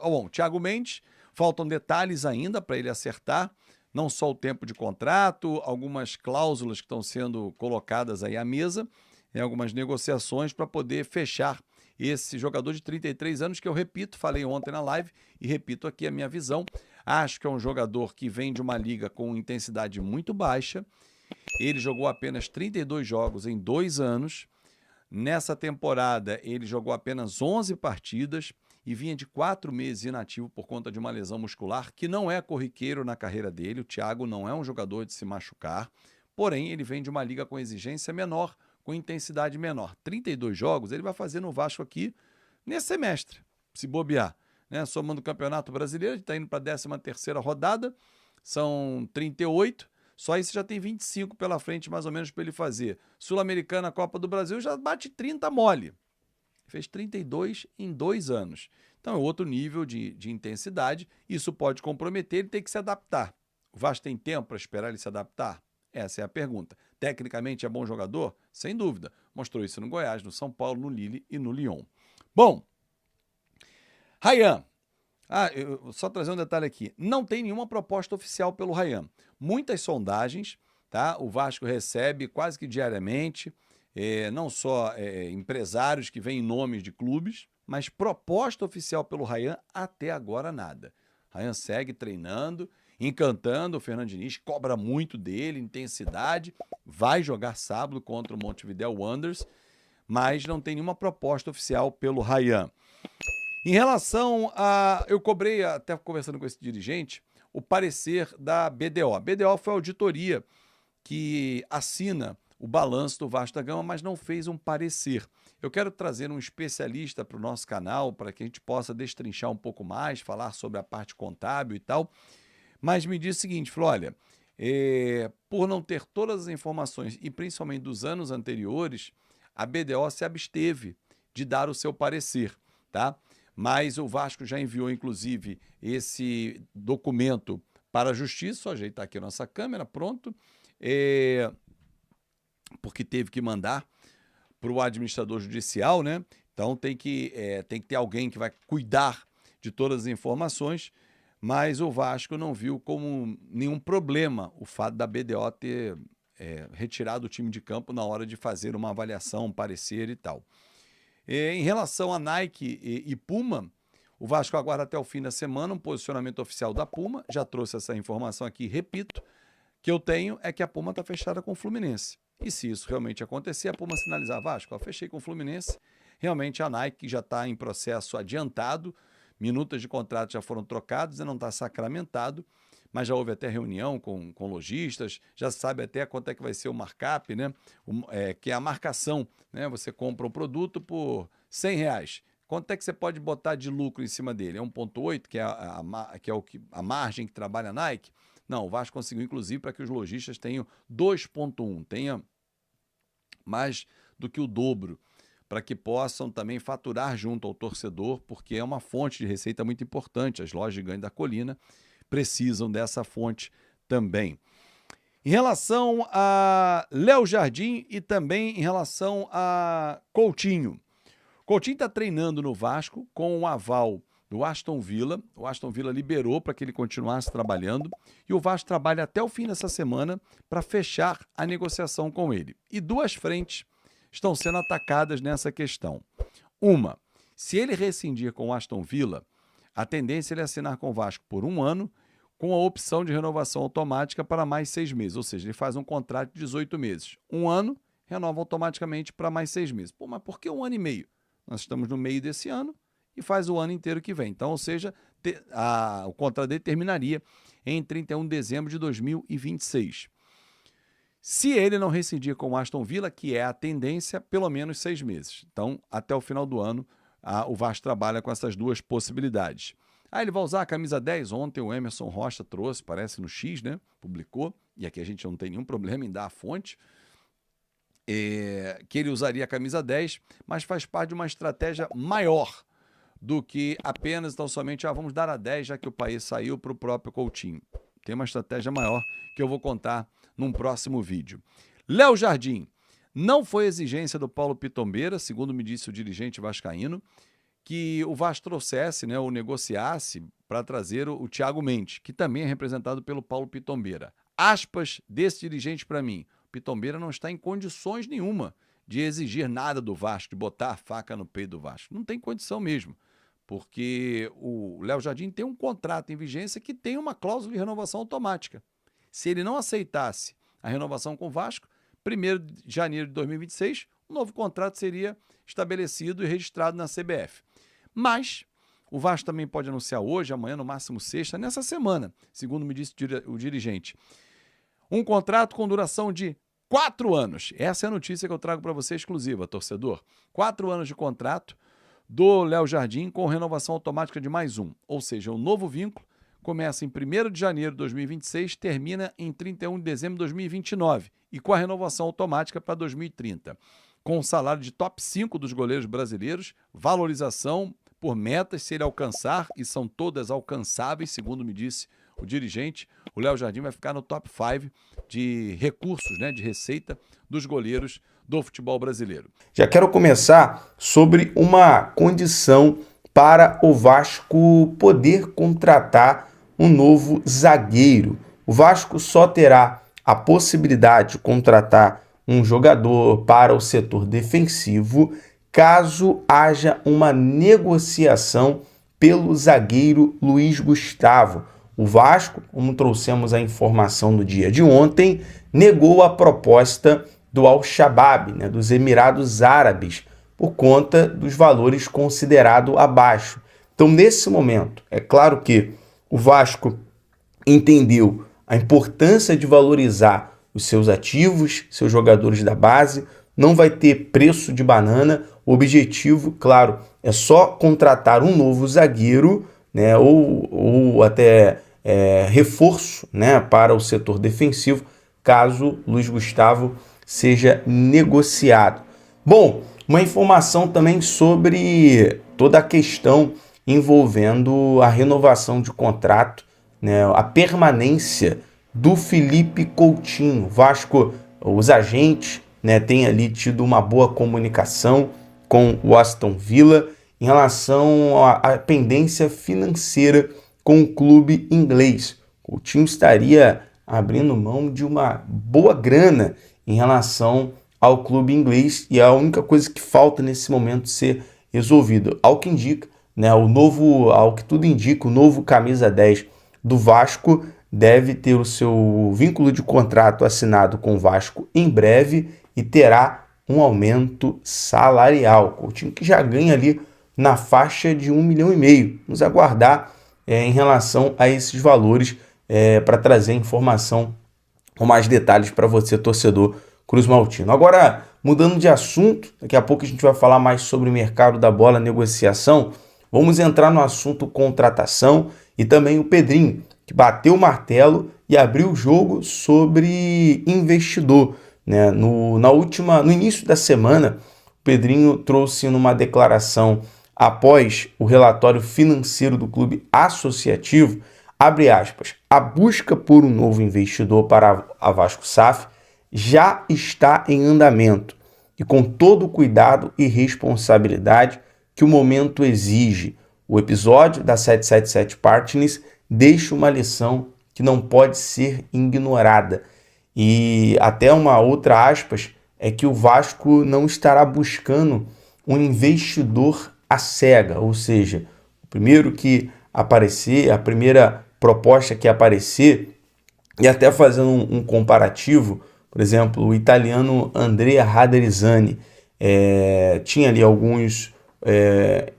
Bom, Thiago Mendes, faltam detalhes ainda para ele acertar, não só o tempo de contrato, algumas cláusulas que estão sendo colocadas aí à mesa, algumas negociações para poder fechar esse jogador de 33 anos, que eu repito, falei ontem na live e repito aqui a minha visão. Acho que é um jogador que vem de uma liga com intensidade muito baixa. Ele jogou apenas 32 jogos em 2 anos. Nessa temporada, ele jogou apenas 11 partidas e vinha de 4 meses inativo por conta de uma lesão muscular, que não é corriqueiro na carreira dele. O Thiago não é um jogador de se machucar, porém, ele vem de uma liga com exigência menor, com intensidade menor. 32 jogos ele vai fazer no Vasco aqui nesse semestre, se bobear. Né? Somando o Campeonato Brasileiro, ele está indo para a 13ª rodada, são 38, só isso já tem 25 pela frente, mais ou menos, para ele fazer. Sul-Americana, Copa do Brasil, já bate 30 mole. Fez 32 em 2 anos. Então é outro nível de intensidade, isso pode comprometer, ele tem que se adaptar. O Vasco tem tempo para esperar ele se adaptar? Essa é a pergunta. Tecnicamente é bom jogador? Sem dúvida. Mostrou isso no Goiás, no São Paulo, no Lille e no Lyon. Bom, Ryan. Eu só trazer um detalhe aqui. Não tem nenhuma proposta oficial pelo Ryan. Muitas sondagens, tá? O Vasco recebe quase que diariamente, não só empresários que vêm em nomes de clubes, mas proposta oficial pelo Ryan até agora nada. Ryan segue treinando, encantando o Fernando Diniz, cobra muito dele, intensidade, vai jogar sábado contra o Montevideo Wanderers, mas não tem nenhuma proposta oficial pelo Ryan. Em relação a... Eu cobrei, até conversando com esse dirigente, o parecer da BDO. A BDO foi a auditoria que assina o balanço do Vasco da Gama, mas não fez um parecer. Eu quero trazer um especialista para o nosso canal, para que a gente possa destrinchar um pouco mais, falar sobre a parte contábil e tal. Mas me disse o seguinte, falou, olha, por não ter todas as informações, e principalmente dos anos anteriores, a BDO se absteve de dar o seu parecer, tá? Mas o Vasco já enviou, inclusive, esse documento para a Justiça, só ajeitar aqui a nossa câmera, pronto, porque teve que mandar para o administrador judicial, né? Então tem que ter alguém que vai cuidar de todas as informações, mas o Vasco não viu como nenhum problema o fato da BDO ter retirado o time de campo na hora de fazer uma avaliação, um parecer e tal. Em relação a Nike e Puma, o Vasco aguarda até o fim da semana um posicionamento oficial da Puma. Já trouxe essa informação aqui, repito, que eu tenho é que a Puma está fechada com o Fluminense. E se isso realmente acontecer, a Puma sinalizar, Vasco, eu fechei com o Fluminense, realmente a Nike já está em processo adiantado, minutas de contrato já foram trocadas e não está sacramentado, mas já houve até reunião com lojistas, já sabe até quanto é que vai ser o markup, né? Que é a marcação, né? Você compra um produto por R$100. Quanto é que você pode botar de lucro em cima dele? É 1,8, que é a margem que trabalha a Nike? Não, o Vasco conseguiu, inclusive, para que os lojistas tenham 2,1, tenha mais do que o dobro, para que possam também faturar junto ao torcedor, porque é uma fonte de receita muito importante. As lojas gigantes da Colina precisam dessa fonte também. Em relação a Léo Jardim e também em relação a Coutinho. Coutinho está treinando no Vasco com o aval do Aston Villa. O Aston Villa liberou para que ele continuasse trabalhando e o Vasco trabalha até o fim dessa semana para fechar a negociação com ele. E duas frentes estão sendo atacadas nessa questão. Uma, se ele rescindir com o Aston Villa, a tendência é ele assinar com o Vasco por 1 ano, com a opção de renovação automática para mais 6 meses. Ou seja, ele faz um contrato de 18 meses. 1 ano, renova automaticamente para mais 6 meses. Pô, mas por que 1 ano e meio? Nós estamos no meio desse ano e faz o ano inteiro que vem. Então, ou seja, o contrato dele terminaria em 31 de dezembro de 2026. Se ele não rescindir com o Aston Villa, que é a tendência, pelo menos 6 meses. Então, até o final do ano, o Vasco trabalha com essas duas possibilidades. Ele vai usar a camisa 10. Ontem o Emerson Rocha trouxe, parece no X, né? Publicou, e aqui a gente não tem nenhum problema em dar a fonte, que ele usaria a camisa 10, mas faz parte de uma estratégia maior do que apenas, então, somente, vamos dar a 10, já que o país saiu para o próprio Coutinho. Tem uma estratégia maior que eu vou contar num próximo vídeo. Léo Jardim. Não foi exigência do Paulo Pitombeira, segundo me disse o dirigente vascaíno, que o Vasco trouxesse, né, ou negociasse para trazer o Thiago Mendes, que também é representado pelo Paulo Pitombeira. Aspas desse dirigente para mim: Pitombeira não está em condições nenhuma de exigir nada do Vasco, de botar a faca no peito do Vasco. Não tem condição mesmo, porque o Léo Jardim tem um contrato em vigência que tem uma cláusula de renovação automática. Se ele não aceitasse a renovação com o Vasco, 1º de janeiro de 2026, um novo contrato seria estabelecido e registrado na CBF. Mas o Vasco também pode anunciar hoje, amanhã, no máximo sexta, nessa semana, segundo me disse o dirigente, um contrato com duração de 4 anos. Essa é a notícia que eu trago para você exclusiva, torcedor. 4 anos de contrato do Léo Jardim com renovação automática de mais um. Ou seja, o novo vínculo começa em 1º de janeiro de 2026, termina em 31 de dezembro de 2029 e com a renovação automática para 2030. Com o salário de top 5 dos goleiros brasileiros, valorização por metas, se ele alcançar, e são todas alcançáveis, segundo me disse o dirigente, o Léo Jardim vai ficar no top 5 de recursos, né, de receita dos goleiros do futebol brasileiro. Já quero começar sobre uma condição para o Vasco poder contratar um novo zagueiro. O Vasco só terá a possibilidade de contratar um jogador para o setor defensivo caso haja uma negociação pelo zagueiro Luiz Gustavo. O Vasco, como trouxemos a informação no dia de ontem, negou a proposta do Al-Shabaab, né, dos Emirados Árabes, por conta dos valores considerados abaixo. Então, nesse momento, é claro que o Vasco entendeu a importância de valorizar os seus ativos, seus jogadores da base, não vai ter preço de banana. O objetivo, claro, é só contratar um novo zagueiro, né, ou até reforço, né, para o setor defensivo, caso Luiz Gustavo seja negociado. Bom, uma informação também sobre toda a questão envolvendo a renovação de contrato, né, a permanência do Felipe Coutinho. O Vasco, os agentes, né, têm ali tido uma boa comunicação com o Aston Villa em relação à pendência financeira com o clube inglês. O time estaria abrindo mão de uma boa grana em relação ao clube inglês e a única coisa que falta nesse momento ser resolvido. Ao que indica, né, ao que tudo indica, o novo camisa 10 do Vasco deve ter o seu vínculo de contrato assinado com o Vasco em breve e terá um aumento salarial. O time que já ganha ali na faixa de 1,5 milhão. Vamos aguardar em relação a esses valores para trazer informação com mais detalhes para você, torcedor Cruz Maltino. Agora, mudando de assunto, daqui a pouco a gente vai falar mais sobre o mercado da bola, negociação. Vamos entrar no assunto contratação e também o Pedrinho, que bateu o martelo e abriu o jogo sobre investidor, né? No início da semana, o Pedrinho trouxe numa declaração após o relatório financeiro do clube associativo, abre aspas, a busca por um novo investidor para a Vasco SAF já está em andamento e com todo o cuidado e responsabilidade que o momento exige. O episódio da 777 Partners deixa uma lição que não pode ser ignorada. E até uma outra aspas é que o Vasco não estará buscando um investidor à cega, ou seja, o primeiro que aparecer, a primeira proposta que aparecer, e até fazendo um comparativo, por exemplo, o italiano Andrea Raderizani tinha ali alguns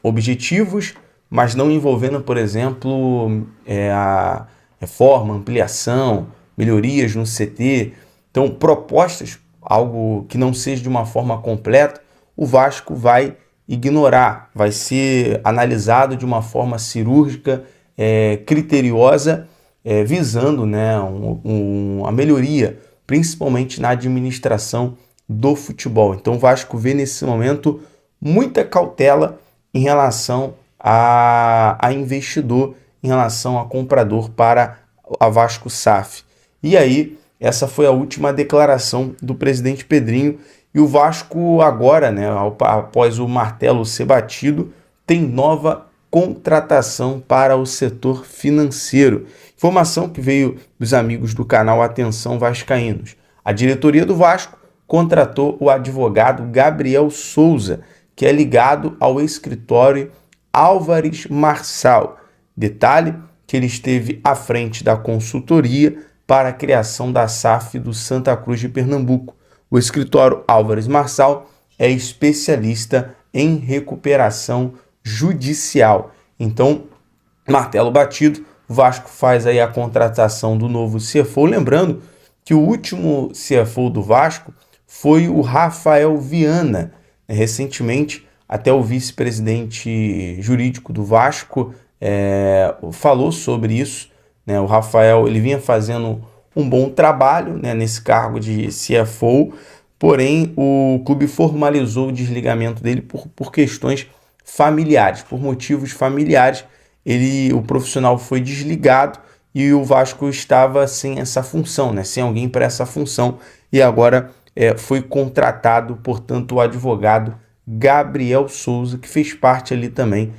objetivos, mas não envolvendo, por exemplo, a reforma, ampliação, melhorias no CT. Então, propostas, algo que não seja de uma forma completa, o Vasco vai ignorar, vai ser analisado de uma forma cirúrgica, criteriosa, visando, né, a melhoria, principalmente na administração do futebol. Então o Vasco vê nesse momento muita cautela em relação a investidor, em relação a comprador para a Vasco SAF. E aí, essa foi a última declaração do presidente Pedrinho. E o Vasco agora, né, após o martelo ser batido, tem nova contratação para o setor financeiro. Informação que veio dos amigos do canal Atenção Vascaínos. A diretoria do Vasco contratou o advogado Gabriel Souza, que é ligado ao escritório Álvares Marçal. Detalhe que ele esteve à frente da consultoria para a criação da SAF do Santa Cruz de Pernambuco. O escritório Álvares Marçal é especialista em recuperação judicial. Então, martelo batido, o Vasco faz aí a contratação do novo CFO. Lembrando que o último CFO do Vasco foi o Rafael Viana. Recentemente, até o vice-presidente jurídico do Vasco falou sobre isso. Né? O Rafael ele vinha fazendo um bom trabalho, né, nesse cargo de CFO, porém o clube formalizou o desligamento dele por questões familiares, por motivos familiares. O profissional foi desligado e o Vasco estava sem essa função, né, sem alguém para essa função, e agora foi contratado, portanto, o advogado Gabriel Souza, que fez parte ali também,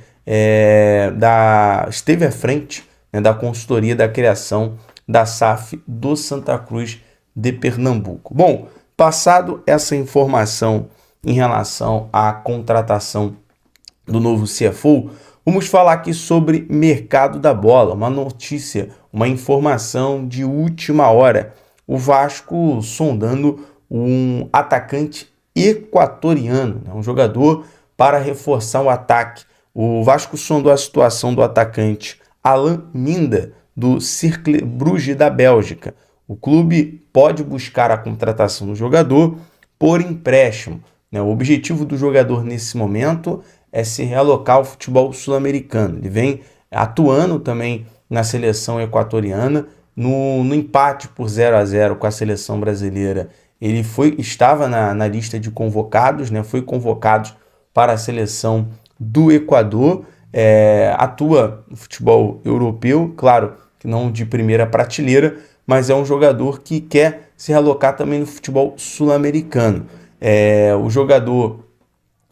esteve à frente, né, da consultoria da criação da SAF do Santa Cruz de Pernambuco. Bom, passado essa informação em relação à contratação do novo CFO, vamos falar aqui sobre mercado da bola, uma notícia, uma informação de última hora. O Vasco sondando um atacante equatoriano, né, um jogador para reforçar o ataque. O Vasco sondou a situação do atacante Alan Minda, do Cercle Bruges da Bélgica. O clube pode buscar a contratação do jogador por empréstimo. Né? O objetivo do jogador nesse momento é se realocar ao futebol sul-americano. Ele vem atuando também na seleção equatoriana, no empate por 0-0 com a seleção brasileira. Ele estava na lista de convocados, né? Foi convocado para a seleção do Equador, atua no futebol europeu, claro que não de primeira prateleira, mas é um jogador que quer se realocar também no futebol sul-americano. O jogador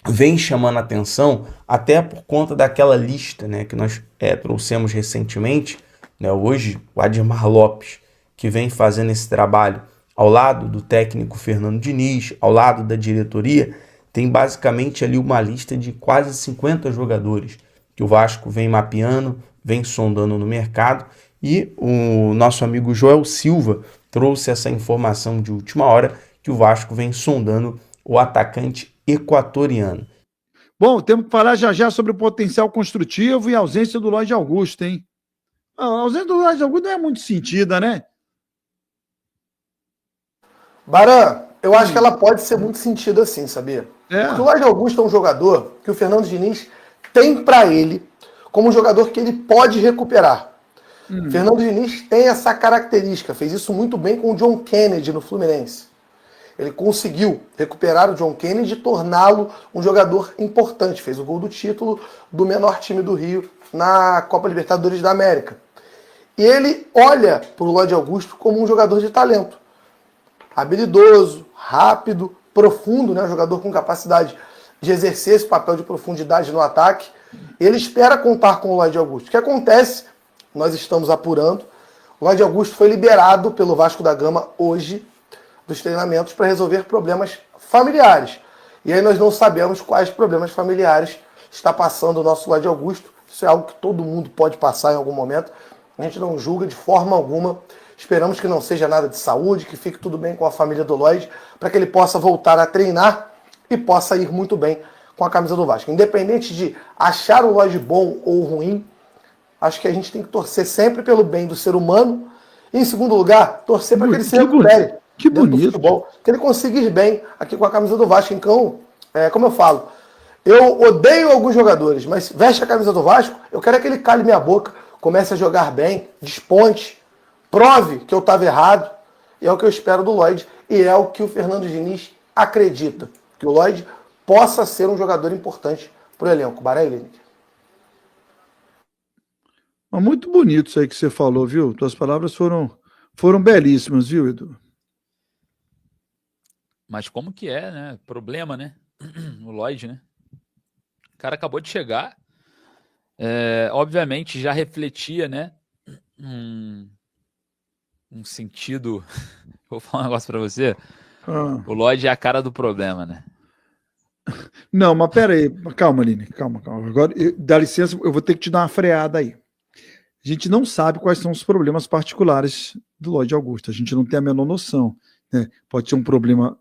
vem chamando a atenção até por conta daquela lista, né, que nós trouxemos recentemente, né, hoje o Ademar Lopes, que vem fazendo esse trabalho ao lado do técnico Fernando Diniz, ao lado da diretoria, tem basicamente ali uma lista de quase 50 jogadores que o Vasco vem mapeando, vem sondando no mercado, e o nosso amigo Joel Silva trouxe essa informação de última hora que o Vasco vem sondando o atacante equatoriano. Bom, temos que falar já sobre o potencial construtivo e a ausência do Lloyd Augusto, hein? A ausência do Lloyd Augusto não é muito sentida, né? Baran, eu acho que ela pode ser muito sentida assim, sabia? Porque o Lloyd Augusto é um jogador que o Fernando Diniz tem para ele como um jogador que ele pode recuperar. Fernando Diniz tem essa característica, fez isso muito bem com o John Kennedy no Fluminense. Ele conseguiu recuperar o John Kennedy e torná-lo um jogador importante. Fez o gol do título do menor time do Rio na Copa Libertadores da América. E ele olha para o Lloyd Augusto como um jogador de talento. Habilidoso, rápido, profundo, né? Um jogador com capacidade de exercer esse papel de profundidade no ataque. Ele espera contar com o Lloyd Augusto. O que acontece? Nós estamos apurando. O Lloyd Augusto foi liberado pelo Vasco da Gama hoje dos treinamentos para resolver problemas familiares. E aí nós não sabemos quais problemas familiares está passando o nosso Lloyd Augusto. Isso é algo que todo mundo pode passar em algum momento. A gente não julga de forma alguma. Esperamos que não seja nada de saúde, que fique tudo bem com a família do Lloyd, para que ele possa voltar a treinar e possa ir muito bem com a camisa do Vasco. Independente de achar o Lloyd bom ou ruim, acho que a gente tem que torcer sempre pelo bem do ser humano e, em segundo lugar, torcer para que ele se recupere. Que bonito. Futebol, que ele consiga ir bem aqui com a camisa do Vasco. Então, como eu falo, eu odeio alguns jogadores, mas veste a camisa do Vasco, eu quero que ele cale minha boca, comece a jogar bem, desponte, prove que eu estava errado, e é o que eu espero do Lloyd, e é o que o Fernando Diniz acredita, que o Lloyd possa ser um jogador importante para o elenco. Barelli. Muito bonito isso aí que você falou, viu? Tuas palavras foram belíssimas, viu, Edu? Mas como que é, né? Problema, né? O Lloyd, né? O cara acabou de chegar, Obviamente já refletia, né, um sentido. Vou falar um negócio para você. O Lloyd é a cara do problema, né? Não, mas pera aí. Calma, Aline. Calma. Agora, dá licença, eu vou ter que te dar uma freada aí. A gente não sabe quais são os problemas particulares do Lloyd Augusto. A gente não tem a menor noção. Né? Pode ser um problema...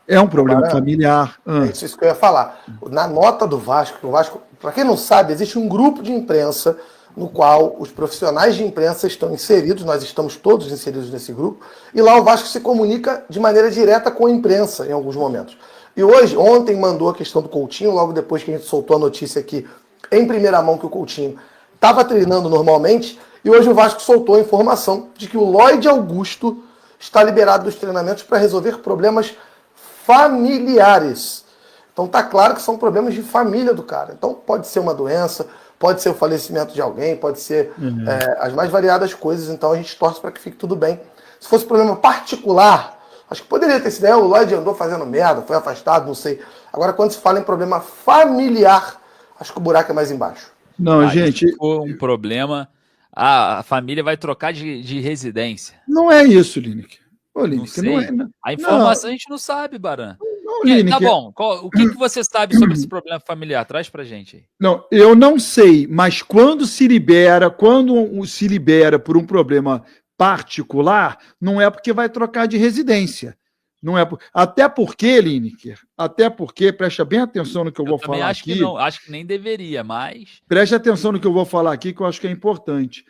É um problema familiar. É isso que eu ia falar. Na nota do Vasco, para quem não sabe, existe um grupo de imprensa no qual os profissionais de imprensa estão inseridos, nós estamos todos inseridos nesse grupo, e lá o Vasco se comunica de maneira direta com a imprensa em alguns momentos. E ontem mandou a questão do Coutinho, logo depois que a gente soltou a notícia aqui em primeira mão que o Coutinho estava treinando normalmente, e hoje o Vasco soltou a informação de que o Lloyd Augusto está liberado dos treinamentos para resolver problemas familiares. Então tá claro que são problemas de família do cara. Então pode ser uma doença, pode ser o falecimento de alguém, pode ser as mais variadas coisas. Então a gente torce para que fique tudo bem. Se fosse problema particular, acho que poderia ter sido, o Lloyd andou fazendo merda, foi afastado, não sei. Agora quando se fala em problema familiar, acho que o buraco é mais embaixo. Não, gente... Se for um problema, a família vai trocar de residência. Não é isso, Lineker. Não é. A informação a gente não sabe, Baran. Tá bom. O que você sabe sobre esse problema familiar? Traz pra gente aí. Não, eu não sei, mas quando se libera por um problema particular, não é porque vai trocar de residência. Não é até porque, Lineker, preste bem atenção no que eu vou falar aqui. Que não, acho que nem deveria, mas... Preste atenção no que eu vou falar aqui, que eu acho que é importante.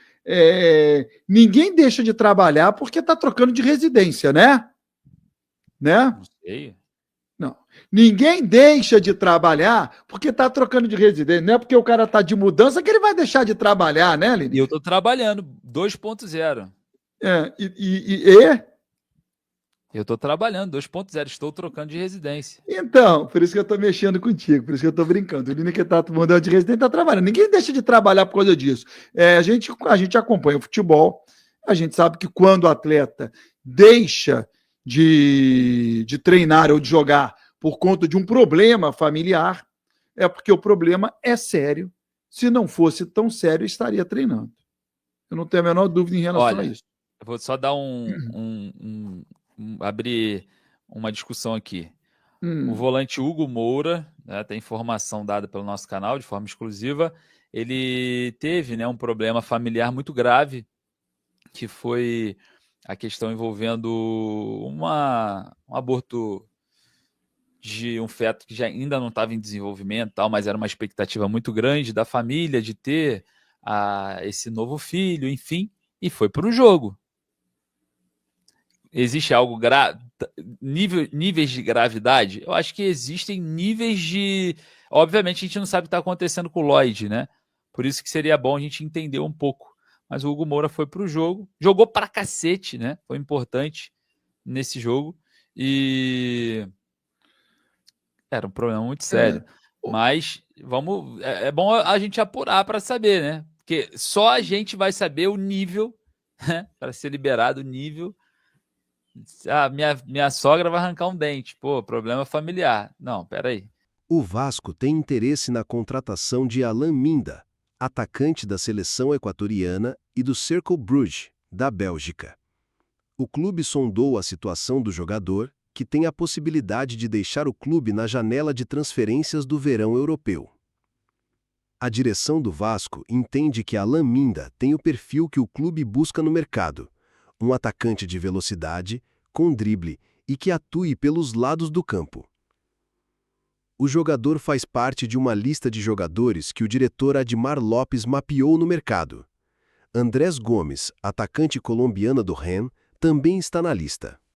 Ninguém deixa de trabalhar porque está trocando de residência, né? Não sei. Não. Ninguém deixa de trabalhar porque está trocando de residência. Não é porque o cara está de mudança que ele vai deixar de trabalhar, né, Lineker? E eu estou trabalhando 2.0. Eu estou trabalhando 2.0, estou trocando de residência. Então, por isso que eu estou mexendo contigo, por isso que eu estou brincando. O Lineker está mudando de residência, está trabalhando. Ninguém deixa de trabalhar por causa disso. A gente acompanha o futebol, a gente sabe que quando o atleta deixa de treinar ou de jogar por conta de um problema familiar, é porque o problema é sério. Se não fosse tão sério, estaria treinando. Eu não tenho a menor dúvida em relação a isso. Eu vou só dar abrir uma discussão aqui. O volante Hugo Moura, né, tem informação dada pelo nosso canal de forma exclusiva, ele teve, né, um problema familiar muito grave, que foi a questão envolvendo um aborto de um feto que já ainda não estava em desenvolvimento, tal, mas era uma expectativa muito grande da família de ter esse novo filho, enfim, e foi para o jogo. Existe algo níveis de gravidade? Eu acho que existem níveis de... Obviamente a gente não sabe o que está acontecendo com o Lloyd, né? Por isso que seria bom a gente entender um pouco. Mas o Hugo Moura foi pro jogo, jogou pra cacete, né? Foi importante nesse jogo e era um problema muito sério. Mas é bom a gente apurar para saber, né? Porque só a gente vai saber o nível, né? Para ser liberado o nível. Minha sogra vai arrancar um dente. Pô, problema familiar. Não, peraí. O Vasco tem interesse na contratação de Alan Minda, atacante da seleção equatoriana e do Cercle Brugge, da Bélgica. O clube sondou a situação do jogador, que tem a possibilidade de deixar o clube na janela de transferências do verão europeu. A direção do Vasco entende que Alan Minda tem o perfil que o clube busca no mercado, um atacante de velocidade, com drible e que atue pelos lados do campo. O jogador faz parte de uma lista de jogadores que o diretor Admar Lopes mapeou no mercado. Andrés Gomes, atacante colombiano do Rennes, também está na lista.